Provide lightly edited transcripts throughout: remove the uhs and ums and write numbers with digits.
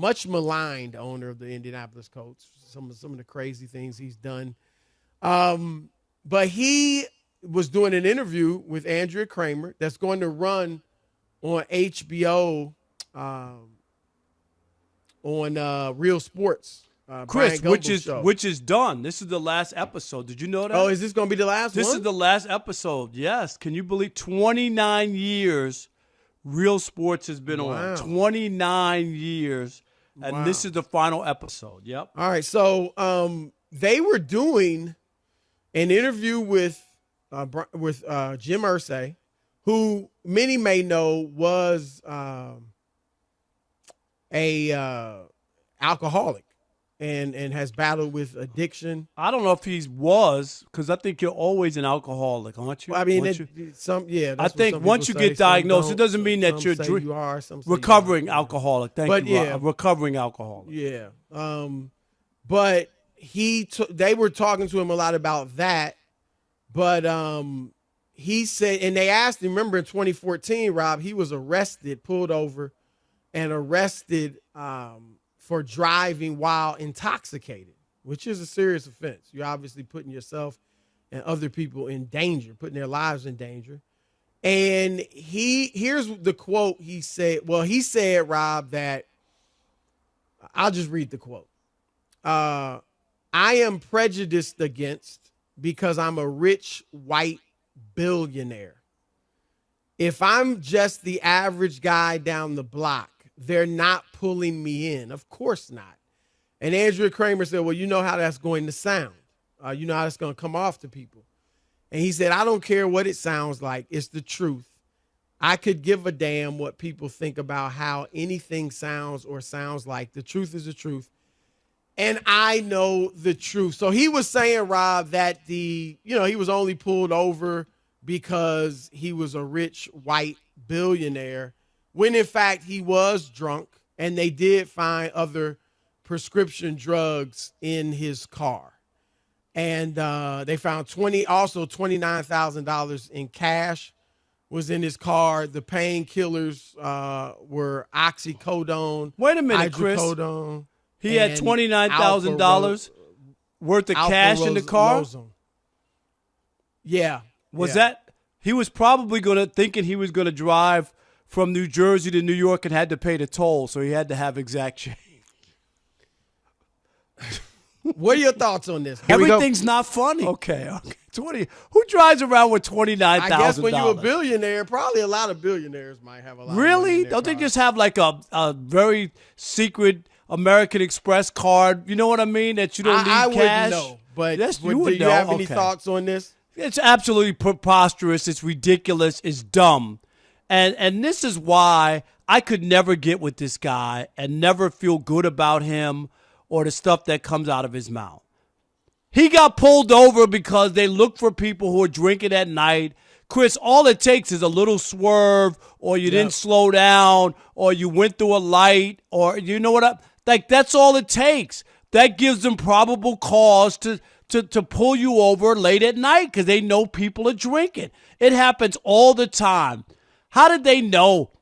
much maligned owner of the Indianapolis Colts. Some of the crazy things he's done. But he was doing an interview with Andrea Kramer that's going to run on HBO on Real Sports. Chris, which is done. This is the last episode. Did you know that? Oh, is this going to be the last one? This is the last episode. Yes. Can you believe 29 years Real Sports has been on? 29 years. And this is the final episode. Yep. All right. So they were doing an interview with Jim Irsay, who many may know was a alcoholic and has battled with addiction. I don't know if he was, because I think you're always an alcoholic, aren't you? Well, I mean, I think once you get diagnosed, it doesn't mean that you're recovering alcoholic. Thank you. Yeah, recovering alcoholic. Yeah. But they were talking to him a lot about that. But he said, and they asked him, remember in 2014, Rob, he was pulled over and arrested for driving while intoxicated, which is a serious offense. You're obviously putting yourself and other people in danger, putting their lives in danger. And here's the quote he said. Well, he said, Rob, that I'll just read the quote. I am prejudiced against because I'm a rich white billionaire. If I'm just the average guy down the block, they're not pulling me in. Of course not. And Andrea Kramer said, well, you know how that's going to sound. You know how that's going to come off to people. And he said, I don't care what it sounds like. It's the truth. I could give a damn what people think about how anything sounds or sounds like. The truth is the truth. And I know the truth. So he was saying, Rob, that he was only pulled over because he was a rich white billionaire, when in fact he was drunk, and they did find other prescription drugs in his car. And they found $29,000 in cash was in his car. The painkillers were oxycodone. Wait a minute, Chris. He had $29,000 worth of cash in the car? Yeah. That he was probably thinking he was going to drive from New Jersey to New York and had to pay the toll, so he had to have exact change. What are your thoughts on this? Everything's not funny. Okay. 20. Who drives around with $29,000? I guess when you're a billionaire, probably a lot of billionaires might have a lot. Really? Of Don't they just have like a very secret American Express card? You know what I mean? That you don't need cash. I wouldn't know, but do you have any thoughts on this? It's absolutely preposterous. It's ridiculous. It's dumb. And this is why I could never get with this guy and never feel good about him or the stuff that comes out of his mouth. He got pulled over because they look for people who are drinking at night. Chris, all it takes is a little swerve, or you didn't slow down, or you went through a light, or you know what? That's all it takes. That gives them probable cause to pull you over late at night because they know people are drinking. It happens all the time. How did they know?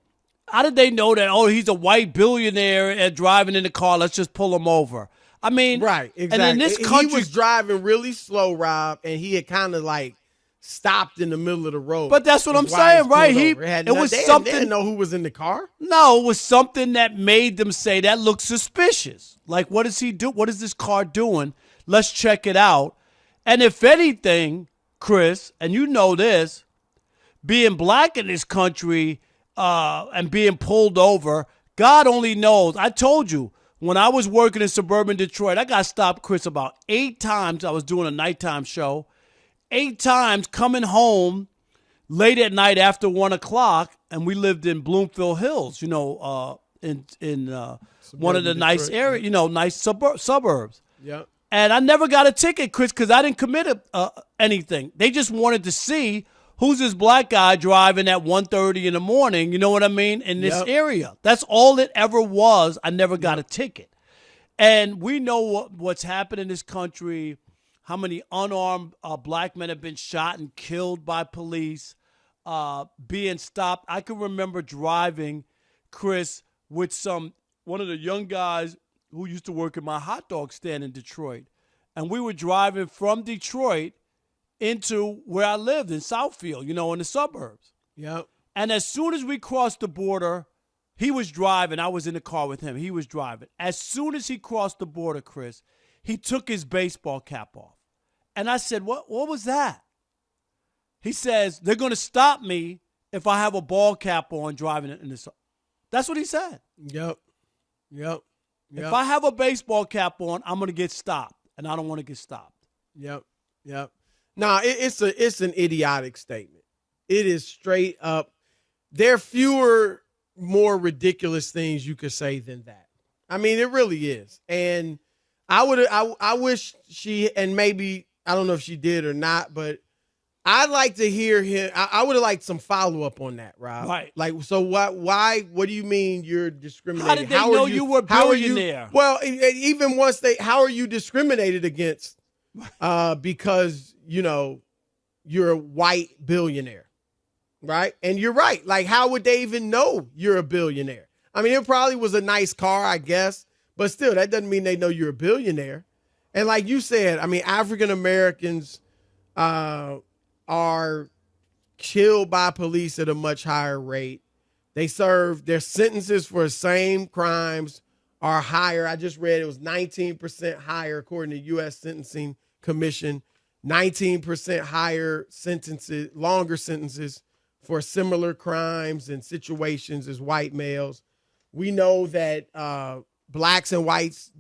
How did they know that, he's a white billionaire and driving in the car, let's just pull him over? I mean, right, exactly. And in this country, he was driving really slow, Rob, and he had kind of like stopped in the middle of the road. But that's what I'm saying, right? They didn't know who was in the car. No, it was something that made them say that looks suspicious. Like, what does he do? What is this car doing? Let's check it out. And if anything, Chris, and you know this, being black in this country and being pulled over, God only knows. I told you, when I was working in suburban Detroit, I got stopped, Chris, about 8 times. I was doing a nighttime show. 8 times coming home late at night after 1 o'clock, and we lived in Bloomfield Hills, in one of the nice areas, nice suburbs. Yeah. And I never got a ticket, Chris, because I didn't commit anything. They just wanted to see who's this black guy driving at 1:30 in the morning, you know what I mean, in this area. That's all it ever was. I never got a ticket. And we know what's happened in this country, how many unarmed black men have been shot and killed by police, being stopped. I can remember driving, Chris, with some one of the young guys who used to work at my hot dog stand in Detroit. And we were driving from Detroit into where I lived in Southfield, in the suburbs. Yep. And as soon as we crossed the border, he was driving. I was in the car with him. He was driving. As soon as he crossed the border, Chris, he took his baseball cap off. And I said, what was that? He says, they're going to stop me if I have a ball cap on driving in this. That's what he said. Yep. If I have a baseball cap on, I'm going to get stopped, and I don't want to get stopped. Yep. Nah, it's an idiotic statement. It is straight up. There are fewer, more ridiculous things you could say than that. I mean, it really is. And I wish she, and maybe, I don't know if she did or not, but I'd like to hear him. I would have liked some follow up on that, Rob. Right. Like, so what? Why? What do you mean you're discriminating? How did they know you were a billionaire? Well, even once how are you discriminated against? Because you're a white billionaire, right? And you're right. Like, how would they even know you're a billionaire? I mean, it probably was a nice car, I guess, but still, that doesn't mean they know you're a billionaire. And like you said, I mean, African Americans are killed by police at a much higher rate. They serve their sentences for the same crimes are higher. I just read it was 19% higher according to U.S. Sentencing Commission, 19% higher sentences, longer sentences for similar crimes and situations as white males. We know that blacks and whites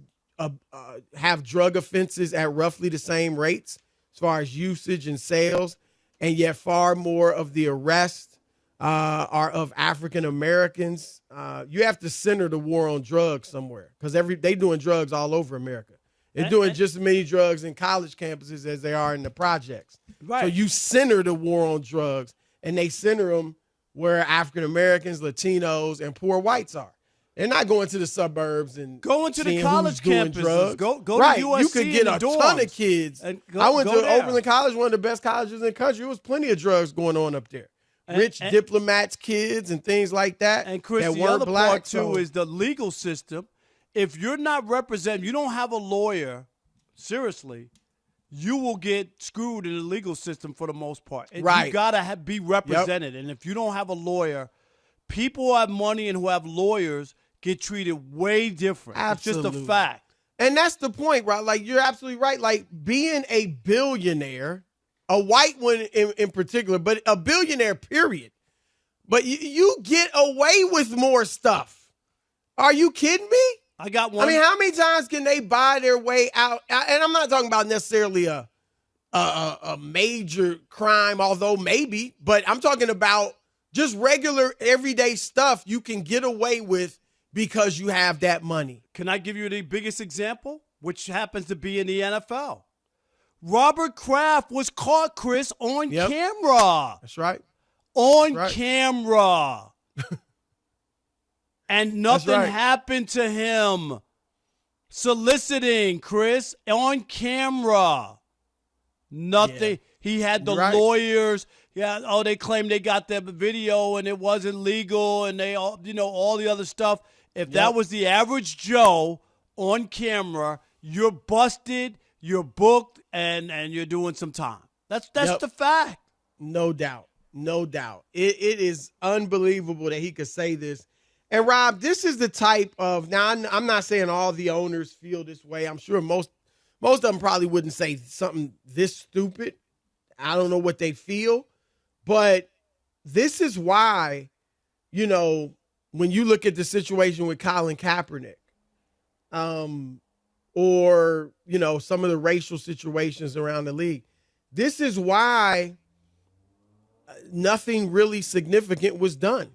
have drug offenses at roughly the same rates as far as usage and sales. And yet far more of the arrests are of African Americans. You have to center the war on drugs somewhere because they doing drugs all over America. They're doing just as many drugs in college campuses as they are in the projects. Right. So you center the war on drugs, and they center them where African Americans, Latinos, and poor whites are. They're not going to the suburbs and going to the seeing college who's doing campuses. drugs. Go right. to USC. You could get a ton of kids. I went to there. Oberlin College, one of the best colleges in the country. There was plenty of drugs going on up there. Rich diplomats' kids and things like that. And Chris, that the weren't other black, part too is the legal system. If you're not represented, you don't have a lawyer. Seriously, you will get screwed in the legal system for the most part. Right. You gotta be represented, and if you don't have a lawyer, people who have money and who have lawyers get treated way different. Absolutely. It's just a fact. And that's the point, right? Like, you're absolutely right. Like, being a billionaire, a white one in particular, but a billionaire, period. But you get away with more stuff. Are you kidding me? I got one. I mean, how many times can they buy their way out? And I'm not talking about necessarily a major crime, although maybe, but I'm talking about just regular everyday stuff you can get away with because you have that money. Can I give you the biggest example, which happens to be in the NFL? Robert Kraft was caught, Chris, on camera. That's right. On camera. And nothing happened to him. Soliciting, Chris, on camera. Nothing. Yeah. He had the lawyers. Yeah. They claimed they got the video and it wasn't legal, and they all the other stuff. If that was the average Joe on camera, you're busted, you're booked, and you're doing some time. That's the fact. No doubt. It is unbelievable that he could say this. And Rob, this is the type of, now I'm not saying all the owners feel this way. I'm sure most of them probably wouldn't say something this stupid. I don't know what they feel, but this is why, when you look at the situation with Colin Kaepernick, or, some of the racial situations around the league, this is why nothing really significant was done.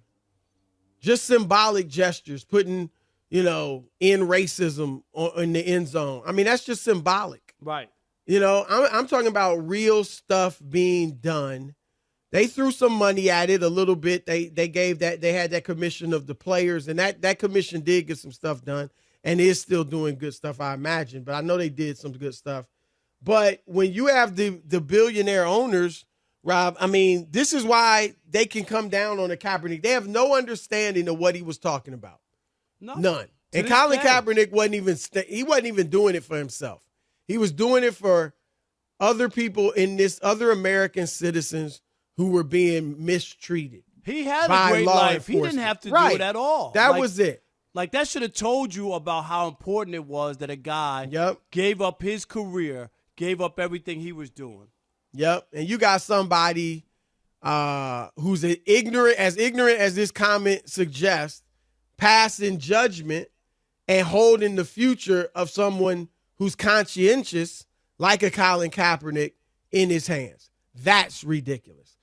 Just symbolic gestures, putting, in racism in the end zone. I mean, that's just symbolic. Right. I'm talking about real stuff being done. They threw some money at it a little bit. They had that commission of the players, and that commission did get some stuff done and is still doing good stuff, I imagine. But I know they did some good stuff. But when you have the billionaire owners, Rob, I mean, this is why they can come down on the Kaepernick. They have no understanding of what he was talking about. No. None. And this Colin day. Kaepernick wasn't even doing it for himself. He was doing it for other people other American citizens who were being mistreated. He had by a great law life. He didn't enforcement. have to do Right. it at all. That was it. Like, that should have told you about how important it was that a guy Yep. gave up his career, gave up everything he was doing. Yep. And you got somebody who's ignorant as this comment suggests, passing judgment and holding the future of someone who's conscientious, like a Colin Kaepernick, in his hands. That's ridiculous.